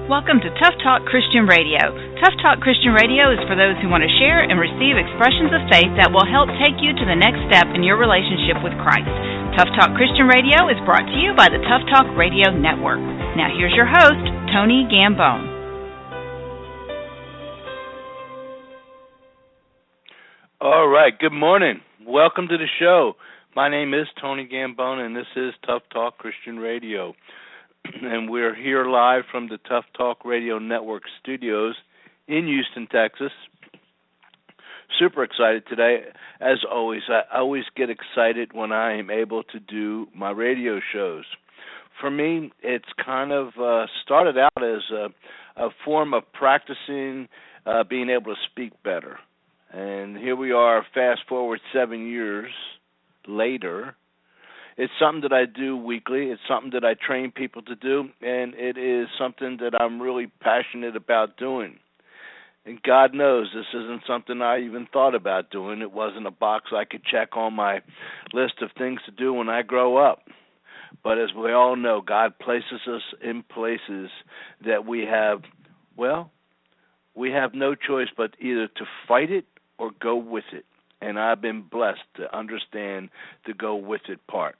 Welcome to Tough Talk Christian Radio. Tough Talk Christian Radio is for those who want to share and receive expressions of faith that will help take you to the next step in your relationship with Christ. Tough Talk Christian Radio is brought to you by the Tough Talk Radio Network. Now here's your host, Tony Gambone. All right, good morning. Welcome to the show. My name is Tony Gambone, and this is Tough Talk Christian Radio. And we're here live from the Tough Talk Radio Network studios in Houston, Texas. Super excited today. As always, I always get excited when I am able to do my radio shows. For me, it's kind of started out as a form of practicing being able to speak better. And here we are, fast forward 7 years later. It's something that I do weekly. It's something that I train people to do, and it is something that I'm really passionate about doing. And God knows this isn't something I even thought about doing. It wasn't a box I could check on my list of things to do when I grow up. But as we all know, God places us in places that we have no choice but either to fight it or go with it. And I've been blessed to understand the go with it part.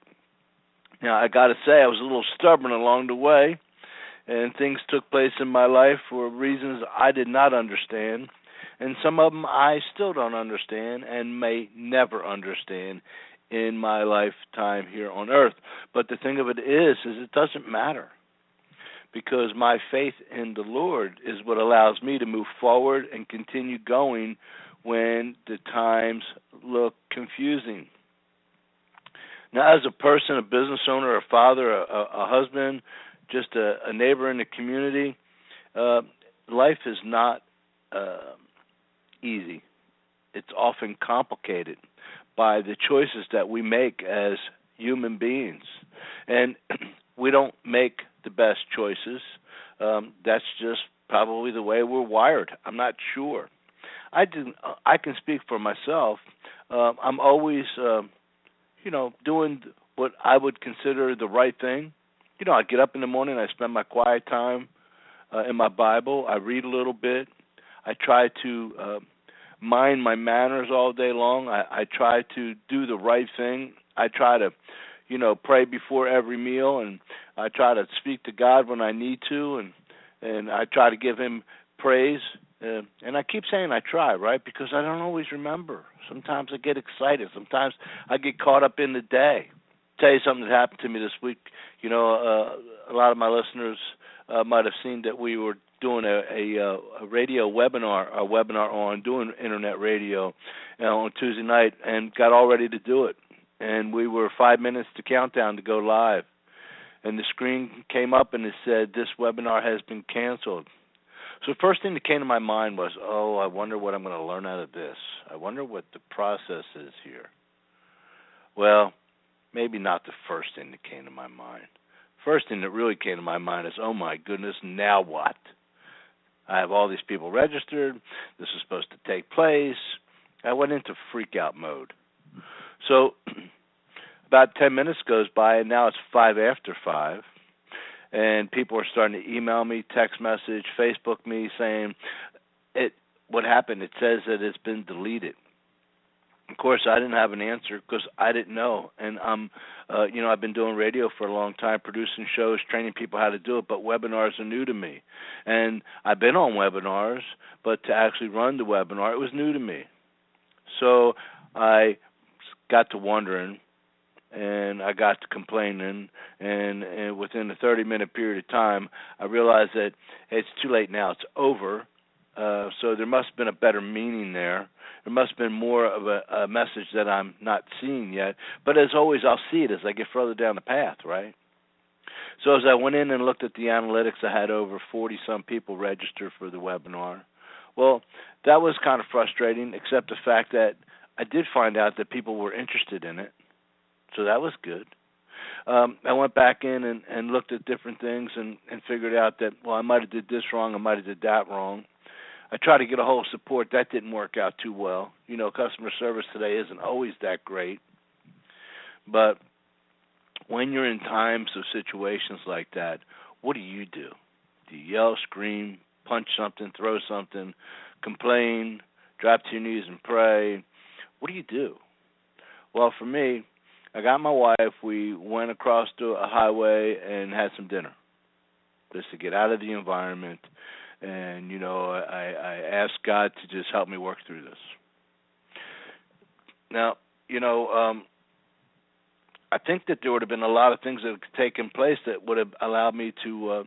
Now, I got to say, I was a little stubborn along the way, and things took place in my life for reasons I did not understand, and some of them I still don't understand and may never understand in my lifetime here on earth. But the thing of it is it doesn't matter, because my faith in the Lord is what allows me to move forward and continue going when the times look confusing. Now, as a person, a business owner, a father, a husband, just a neighbor in the community, life is not easy. It's often complicated by the choices that we make as human beings. And we don't make the best choices. That's just probably the way we're wired. I'm not sure. I can speak for myself. I'm always doing what I would consider the right thing. I get up in the morning, I spend my quiet time in my Bible, I read a little bit, I try to mind my manners all day long, I try to do the right thing, I try to, pray before every meal, and I try to speak to God when I need to, and I try to give Him praise. And I keep saying I try, right, because I don't always remember. Sometimes I get excited. Sometimes I get caught up in the day. I'll tell you something that happened to me this week. A lot of my listeners might have seen that we were doing a radio webinar, on doing internet radio on Tuesday night, and got all ready to do it. And we were 5 minutes to countdown to go live. And the screen came up and it said, "This webinar has been canceled." So the first thing that came to my mind was, I wonder what I'm going to learn out of this. I wonder what the process is here. Well, maybe not the first thing that came to my mind. First thing that really came to my mind is, oh my goodness, now what? I have all these people registered. This is supposed to take place. I went into freak out mode. So about 10 minutes goes by, and now it's 5 after 5. And people are starting to email me, text message, Facebook me, saying, what happened? It says that it's been deleted. Of course, I didn't have an answer because I didn't know. And I've been doing radio for a long time, producing shows, training people how to do it, but webinars are new to me. And I've been on webinars, but to actually run the webinar, it was new to me. So I got to wondering, and I got to complaining, and within a 30-minute period of time, I realized that it's too late now. It's over. So there must have been a better meaning there. There must have been more of a message that I'm not seeing yet. But as always, I'll see it as I get further down the path, right? So as I went in and looked at the analytics, I had over 40-some people register for the webinar. Well, that was kind of frustrating, except the fact that I did find out that people were interested in it. So that was good. I went back in and looked at different things and figured out that, I might have did this wrong, I might have did that wrong. I tried to get a hold of support. That didn't work out too well. Customer service today isn't always that great. But when you're in times of situations like that, what do? Do you yell, scream, punch something, throw something, complain, drop to your knees and pray? What do you do? Well, for me, I got my wife. We went across to a highway and had some dinner just to get out of the environment. And, I asked God to just help me work through this. Now, I think that there would have been a lot of things that had taken place that would have allowed me to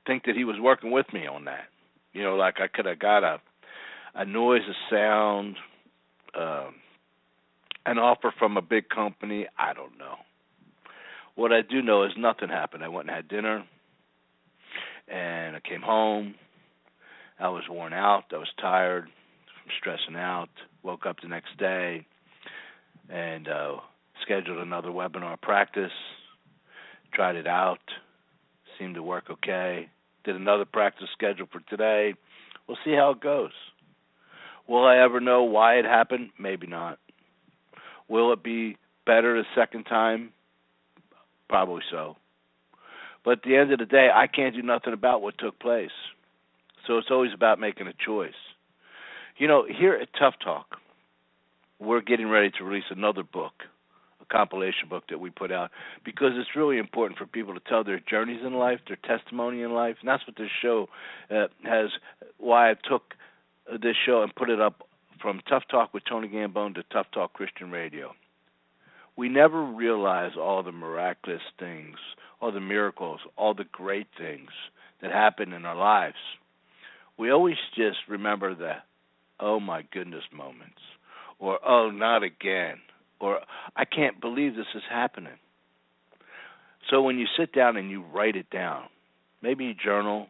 think that he was working with me on that. Like I could have got a noise, a sound, an offer from a big company. I don't know. What I do know is nothing happened. I went and had dinner, and I came home. I was worn out. I was tired from stressing out. Woke up the next day and scheduled another webinar practice. Tried it out. Seemed to work okay. Did another practice schedule for today. We'll see how it goes. Will I ever know why it happened? Maybe not. Will it be better the second time? Probably so. But at the end of the day, I can't do nothing about what took place. So it's always about making a choice. Here at Tough Talk, we're getting ready to release another book, a compilation book that we put out, because it's really important for people to tell their journeys in life, their testimony in life, and that's what this show why I took this show and put it up from Tough Talk with Tony Gambone to Tough Talk Christian Radio. We never realize all the miraculous things, all the miracles, all the great things that happen in our lives. We always just remember the, oh my goodness moments, or oh, not again, or I can't believe this is happening. So when you sit down and you write it down, maybe you journal,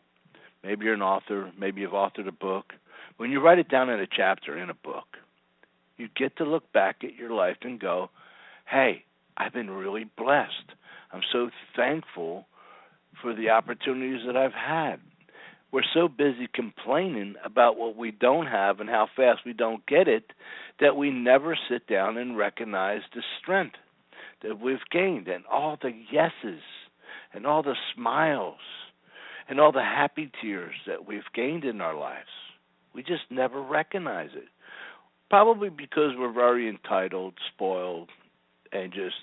maybe you're an author, maybe you've authored a book. When you write it down in a chapter in a book, you get to look back at your life and go, hey, I've been really blessed. I'm so thankful for the opportunities that I've had. We're so busy complaining about what we don't have and how fast we don't get it that we never sit down and recognize the strength that we've gained and all the yeses and all the smiles and all the happy tears that we've gained in our lives. We just never recognize it. Probably because we're very entitled, spoiled, and just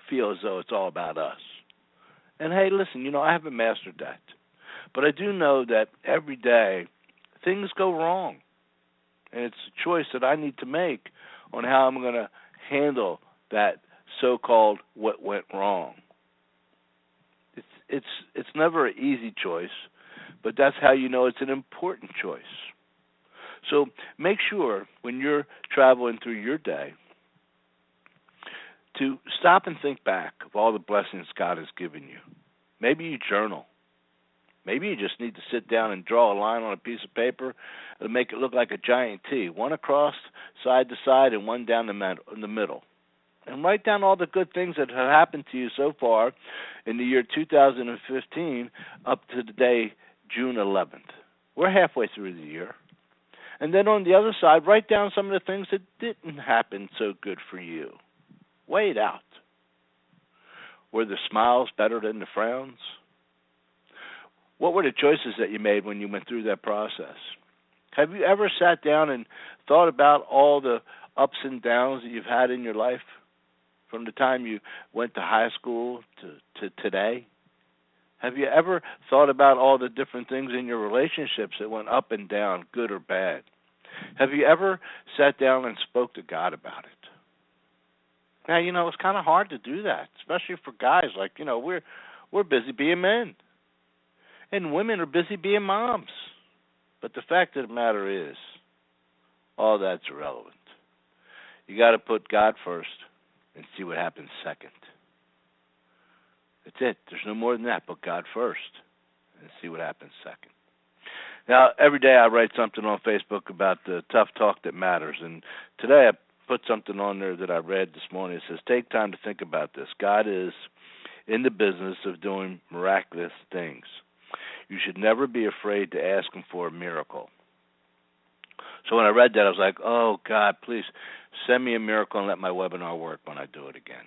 feel as though it's all about us. And hey, listen, I haven't mastered that. But I do know that every day things go wrong. And it's a choice that I need to make on how I'm going to handle that so-called what went wrong. It's never an easy choice, but that's how you know it's an important choice. So make sure when you're traveling through your day to stop and think back of all the blessings God has given you. Maybe you journal. Maybe you just need to sit down and draw a line on a piece of paper and make it look like a giant T, one across side to side and one down in the middle. And write down all the good things that have happened to you so far in the year 2015 up to the day June 11th. We're halfway through the year. And then on the other side, write down some of the things that didn't happen so good for you. Weigh it out. Were the smiles better than the frowns? What were the choices that you made when you went through that process? Have you ever sat down and thought about all the ups and downs that you've had in your life from the time you went to high school to today? Have you ever thought about all the different things in your relationships that went up and down, good or bad? Have you ever sat down and spoke to God about it? Now, it's kind of hard to do that, especially for guys. Like, we're busy being men. And women are busy being moms. But the fact of the matter is, all that's irrelevant. You got to put God first and see what happens second. That's it. There's no more than that. Put God first and see what happens second. Now, every day I write something on Facebook about the tough talk that matters. And today I put something on there that I read this morning. It says, take time to think about this. God is in the business of doing miraculous things. You should never be afraid to ask him for a miracle. So when I read that, I was like, oh, God, please send me a miracle and let my webinar work when I do it again.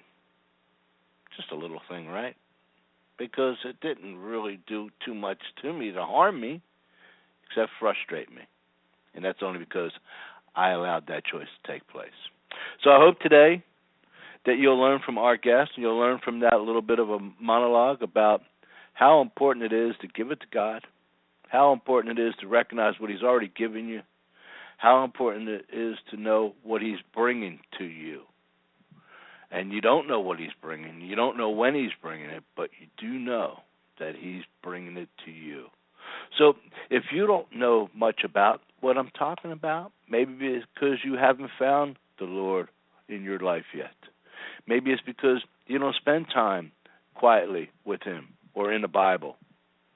Just a little thing, right? because it didn't really do too much to me to harm me, except frustrate me. And that's only because I allowed that choice to take place. So I hope today that you'll learn from our guest, and you'll learn from that little bit of a monologue about how important it is to give it to God, how important it is to recognize what He's already given you, how important it is to know what He's bringing to you. And you don't know what He's bringing. You don't know when He's bringing it, but you do know that He's bringing it to you. So if you don't know much about what I'm talking about, maybe it's because you haven't found the Lord in your life yet. Maybe it's because you don't spend time quietly with Him or in the Bible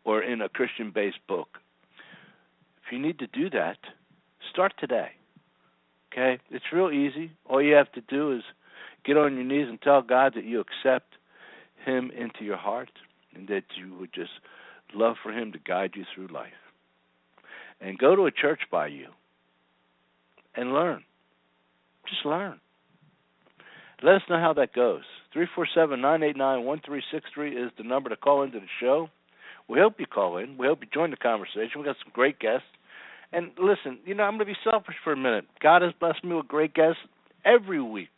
or in a Christian-based book. If you need to do that, start today. Okay? It's real easy. All you have to do is get on your knees and tell God that you accept Him into your heart and that you would just love for Him to guide you through life. And go to a church by you and learn. Just learn. Let us know how that goes. 347-989-1363 is the number to call into the show. We hope you call in. We hope you join the conversation. We've got some great guests. And listen, I'm going to be selfish for a minute. God has blessed me with great guests every week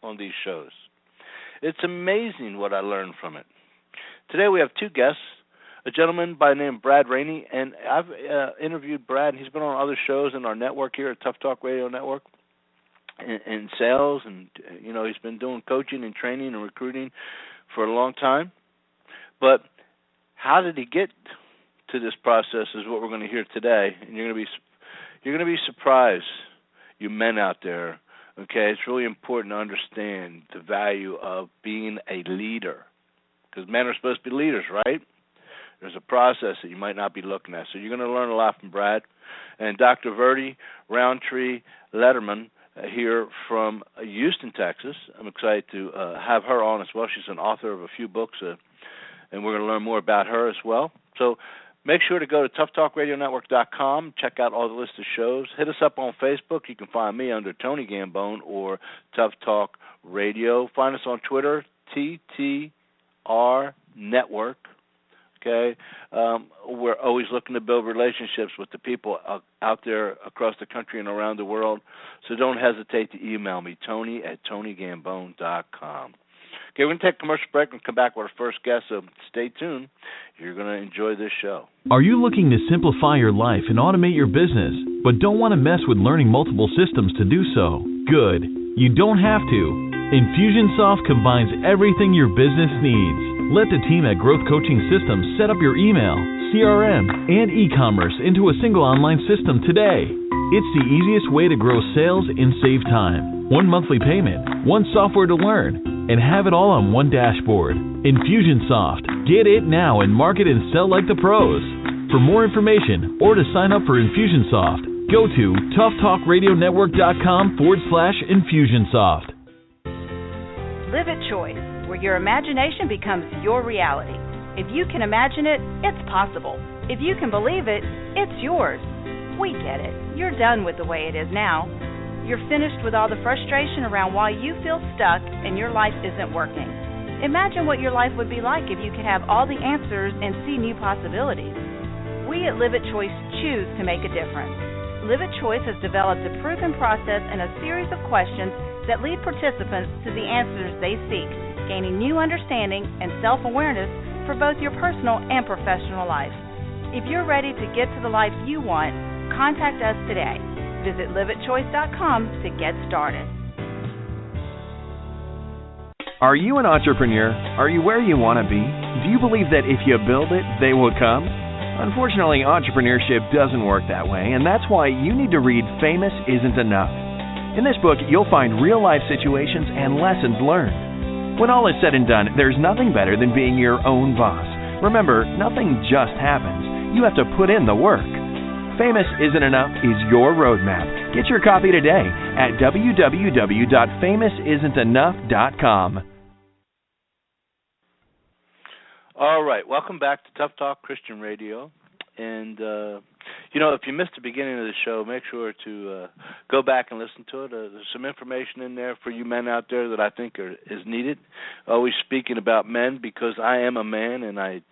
on these shows. It's amazing what I learned from it. Today we have two guests, a gentleman by the name of Brad Raney, and I've interviewed Brad. He's been on other shows in our network here at Tough Talk Radio Network in sales, and he's been doing coaching and training and recruiting for a long time. But how did he get to this process is what we're going to hear today, and you're going to be surprised, you men out there. Okay, it's really important to understand the value of being a leader, because men are supposed to be leaders, right? There's a process that you might not be looking at. So you're going to learn a lot from Brad. And Dr. Verdi Rountree Lethermon here from Houston, Texas. I'm excited to have her on as well. She's an author of a few books, and we're going to learn more about her as well. So make sure to go to toughtalkradionetwork.com, check out all the list of shows. Hit us up on Facebook. You can find me under Tony Gambone or Tough Talk Radio. Find us on Twitter, TTR Network. Okay, we're always looking to build relationships with the people out there across the country and around the world. So don't hesitate to email me, Tony@TonyGambone.com. Okay, we're going to take a commercial break and come back with our first guest, so stay tuned. You're going to enjoy this show. Are you looking to simplify your life and automate your business, but don't want to mess with learning multiple systems to do so? Good. You don't have to. Infusionsoft combines everything your business needs. Let the team at Growth Coaching Systems set up your email, CRM, and e-commerce into a single online system today. It's the easiest way to grow sales and save time. One monthly payment, one software to learn, and have it all on one dashboard. Infusionsoft. Get it now and market and sell like the pros. For more information or to sign up for Infusionsoft, go to toughtalkradionetwork.com/Infusionsoft. Live at Choice, where your imagination becomes your reality. If you can imagine it, it's possible. If you can believe it, it's yours. We get it. You're done with the way it is now. You're finished with all the frustration around why you feel stuck and your life isn't working. Imagine what your life would be like if you could have all the answers and see new possibilities. We at Live at Choice choose to make a difference. Live at Choice has developed a proven process and a series of questions that lead participants to the answers they seek, gaining new understanding and self-awareness for both your personal and professional life. If you're ready to get to the life you want, contact us today. Visit liveatchoice.com to get started. Are you an entrepreneur? Are you where you want to be? Do you believe that if you build it, they will come? Unfortunately, entrepreneurship doesn't work that way, and that's why you need to read Famous Isn't Enough. In this book, you'll find real-life situations and lessons learned. When all is said and done, there's nothing better than being your own boss. Remember, nothing just happens. You have to put in the work. Famous Isn't Enough is your roadmap. Get your copy today at www.famousisn'tenough.com. All right, welcome back to Tough Talk Christian Radio. And, if you missed the beginning of the show, make sure to go back and listen to it. There's some information in there for you men out there that I think is needed. Always speaking about men because I am a man and I